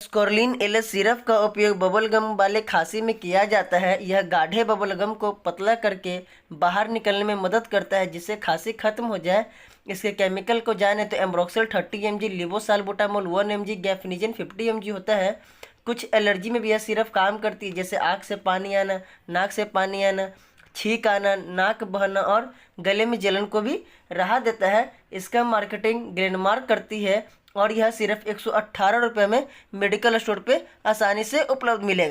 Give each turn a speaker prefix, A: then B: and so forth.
A: स्कोरलिन LS syrup का उपयोग bubblegum वाले खांसी में किया जाता है। यह गाढ़े बबलगम को पतला करके बाहर निकलने में मदद करता है, जिससे खांसी खत्म हो जाए। इसके केमिकल को जाने तो एम्ब्रोक्सल 30 mg, लिवोसाल्बुटामोल 1 mg, गैफनिजन 50 mg होता है। कुछ एलर्जी में भी यह सिरप काम करती है, जैसे आँख से पानी आना, नाक से पानी आना, छींक आना, नाक बहना और गले में जलन को भी राहत देता है। इसका मार्केटिंग ग्लेनमार्क करती है और यह सिर्फ 118 रुपये में मेडिकल स्टोर पे आसानी से उपलब्ध मिलेगा।